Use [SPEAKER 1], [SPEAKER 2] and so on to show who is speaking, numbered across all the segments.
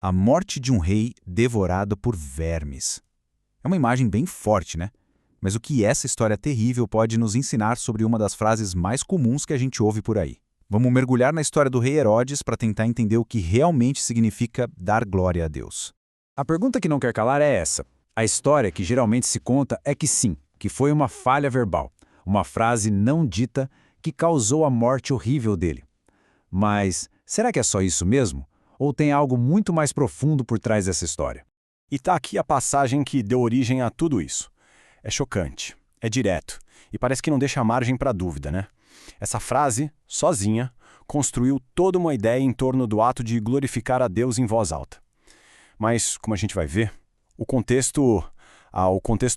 [SPEAKER 1] A morte de um rei devorado por vermes. É uma imagem bem forte, né? Mas o que essa história terrível pode nos ensinar sobre uma das frases mais comuns que a gente ouve por aí? Vamos mergulhar na história do rei Herodes para tentar entender o que realmente significa dar glória a Deus.
[SPEAKER 2] A pergunta que não quer calar é essa. A história que geralmente se conta é que sim, que foi uma falha verbal, uma frase não dita que causou a morte horrível dele. Mas será que é só isso mesmo? Ou tem algo muito mais profundo por trás dessa história?
[SPEAKER 3] E tá aqui a passagem que deu origem a tudo isso. É chocante, é direto, e parece que não deixa margem para dúvida, né? Essa frase, sozinha, construiu toda uma ideia em torno do ato de glorificar a Deus em voz alta. Mas, como a gente vai ver, o contexto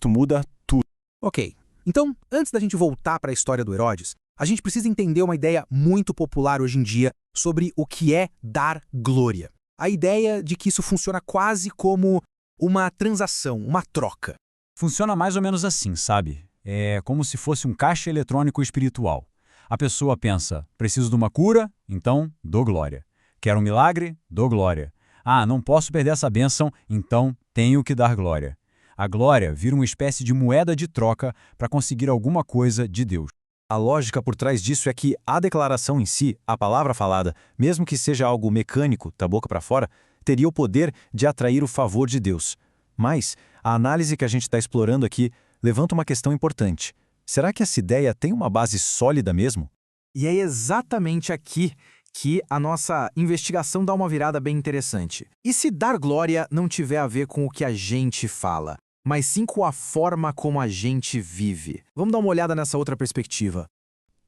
[SPEAKER 3] muda tudo.
[SPEAKER 4] Ok, então, antes da gente voltar para a história do Herodes, a gente precisa entender uma ideia muito popular hoje em dia sobre o que é dar glória. A ideia de que isso funciona quase como uma transação, uma troca.
[SPEAKER 2] Funciona mais ou menos assim, sabe? É como se fosse um caixa eletrônico espiritual. A pessoa pensa, preciso de uma cura? Então, dou glória. Quero um milagre? Dou glória. Ah, não posso perder essa bênção? Então, tenho que dar glória. A glória vira uma espécie de moeda de troca para conseguir alguma coisa de Deus.
[SPEAKER 5] A lógica por trás disso é que a declaração em si, a palavra falada, mesmo que seja algo mecânico, da boca para fora, teria o poder de atrair o favor de Deus. Mas a análise que a gente está explorando aqui levanta uma questão importante. Será que essa ideia tem uma base sólida mesmo?
[SPEAKER 4] E é exatamente aqui que a nossa investigação dá uma virada bem interessante. E se dar glória não tiver a ver com o que a gente fala, mas sim com a forma como a gente vive? Vamos dar uma olhada nessa outra perspectiva.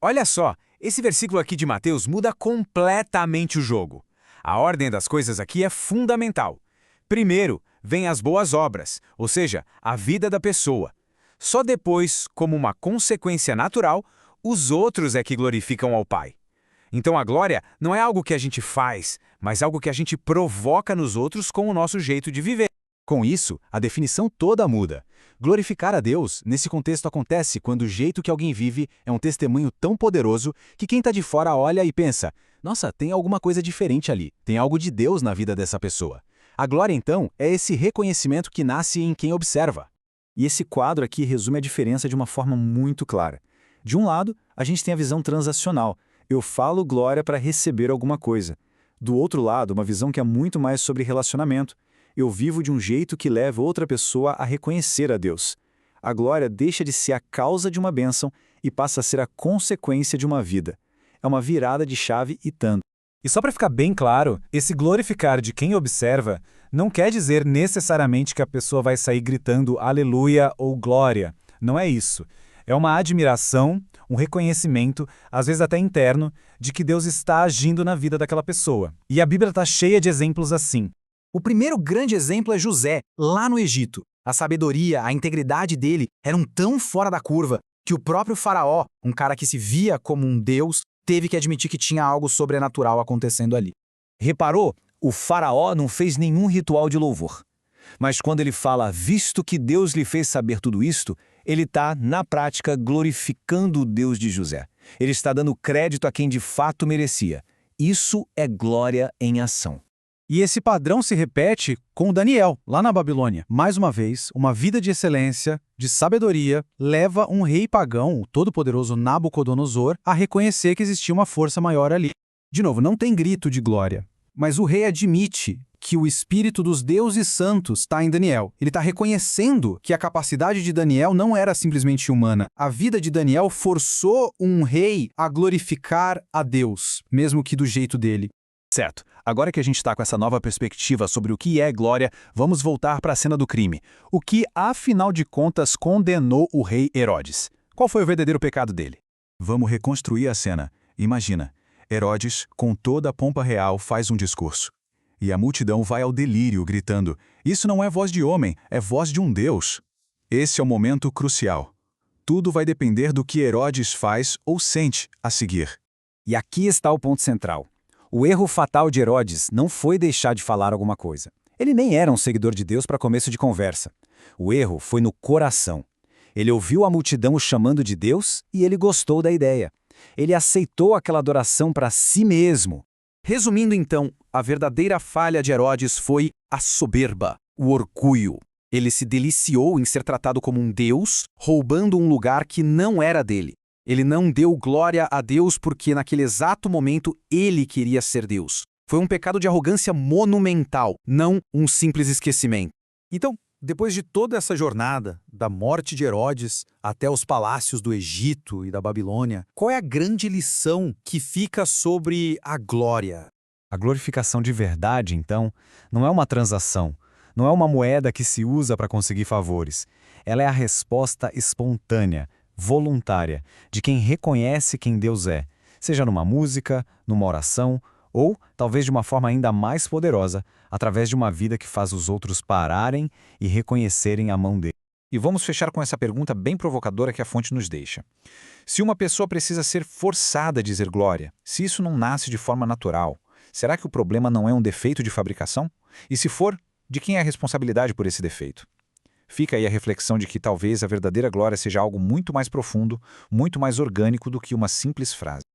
[SPEAKER 6] Olha só, esse versículo aqui de Mateus muda completamente o jogo. A ordem das coisas aqui é fundamental. Primeiro, vem as boas obras, ou seja, a vida da pessoa. Só depois, como uma consequência natural, os outros é que glorificam ao Pai. Então a glória não é algo que a gente faz, mas algo que a gente provoca nos outros com o nosso jeito de viver.
[SPEAKER 5] Com isso, a definição toda muda. Glorificar a Deus, nesse contexto, acontece quando o jeito que alguém vive é um testemunho tão poderoso que quem está de fora olha e pensa, nossa, tem alguma coisa diferente ali, tem algo de Deus na vida dessa pessoa. A glória, então, é esse reconhecimento que nasce em quem observa. E esse quadro aqui resume a diferença de uma forma muito clara. De um lado, a gente tem a visão transacional. Eu falo glória para receber alguma coisa. Do outro lado, uma visão que é muito mais sobre relacionamento. Eu vivo de um jeito que leva outra pessoa a reconhecer a Deus. A glória deixa de ser a causa de uma bênção e passa a ser a consequência de uma vida. É uma virada de chave e tanto.
[SPEAKER 7] E só para ficar bem claro, esse glorificar de quem observa não quer dizer necessariamente que a pessoa vai sair gritando aleluia ou glória. Não é isso. É uma admiração, um reconhecimento, às vezes até interno, de que Deus está agindo na vida daquela pessoa. E a Bíblia está cheia de exemplos assim.
[SPEAKER 4] O primeiro grande exemplo é José, lá no Egito. A sabedoria, a integridade dele eram tão fora da curva que o próprio faraó, um cara que se via como um deus, teve que admitir que tinha algo sobrenatural acontecendo ali.
[SPEAKER 5] Reparou? O faraó não fez nenhum ritual de louvor. Mas quando ele fala, visto que Deus lhe fez saber tudo isto, ele está, na prática, glorificando o Deus de José. Ele está dando crédito a quem de fato merecia. Isso é glória em ação.
[SPEAKER 7] E esse padrão se repete com Daniel, lá na Babilônia. Mais uma vez, uma vida de excelência, de sabedoria, leva um rei pagão, o todo-poderoso Nabucodonosor, a reconhecer que existia uma força maior ali. De novo, não tem grito de glória, mas o rei admite que o espírito dos deuses santos está em Daniel. Ele está reconhecendo que a capacidade de Daniel não era simplesmente humana. A vida de Daniel forçou um rei a glorificar a Deus, mesmo que do jeito dele.
[SPEAKER 5] Certo. Agora que a gente está com essa nova perspectiva sobre o que é glória, vamos voltar para a cena do crime. O que, afinal de contas, condenou o rei Herodes? Qual foi o verdadeiro pecado dele? Vamos reconstruir a cena. Imagina, Herodes, com toda a pompa real, faz um discurso. E a multidão vai ao delírio, gritando, isso não é voz de homem, é voz de um Deus. Esse é o momento crucial. Tudo vai depender do que Herodes faz ou sente a seguir.
[SPEAKER 2] E aqui está o ponto central. O erro fatal de Herodes não foi deixar de falar alguma coisa. Ele nem era um seguidor de Deus para começo de conversa. O erro foi no coração. Ele ouviu a multidão o chamando de Deus e ele gostou da ideia. Ele aceitou aquela adoração para si mesmo.
[SPEAKER 4] Resumindo então, a verdadeira falha de Herodes foi a soberba, o orgulho. Ele se deliciou em ser tratado como um deus, roubando um lugar que não era dele. Ele não deu glória a Deus porque naquele exato momento ele queria ser Deus. Foi um pecado de arrogância monumental, não um simples esquecimento.
[SPEAKER 7] Então, depois de toda essa jornada, da morte de Herodes até os palácios do Egito e da Babilônia, qual é a grande lição que fica sobre a glória?
[SPEAKER 2] A glorificação de verdade, então, não é uma transação, não é uma moeda que se usa para conseguir favores. Ela é a resposta espontânea, voluntária, de quem reconhece quem Deus é, seja numa música, numa oração, ou, talvez de uma forma ainda mais poderosa, através de uma vida que faz os outros pararem e reconhecerem a mão dele.
[SPEAKER 1] E vamos fechar com essa pergunta bem provocadora que a fonte nos deixa. Se uma pessoa precisa ser forçada a dizer glória, se isso não nasce de forma natural, será que o problema não é um defeito de fabricação? E se for, de quem é a responsabilidade por esse defeito? Fica aí a reflexão de que talvez a verdadeira glória seja algo muito mais profundo, muito mais orgânico do que uma simples frase.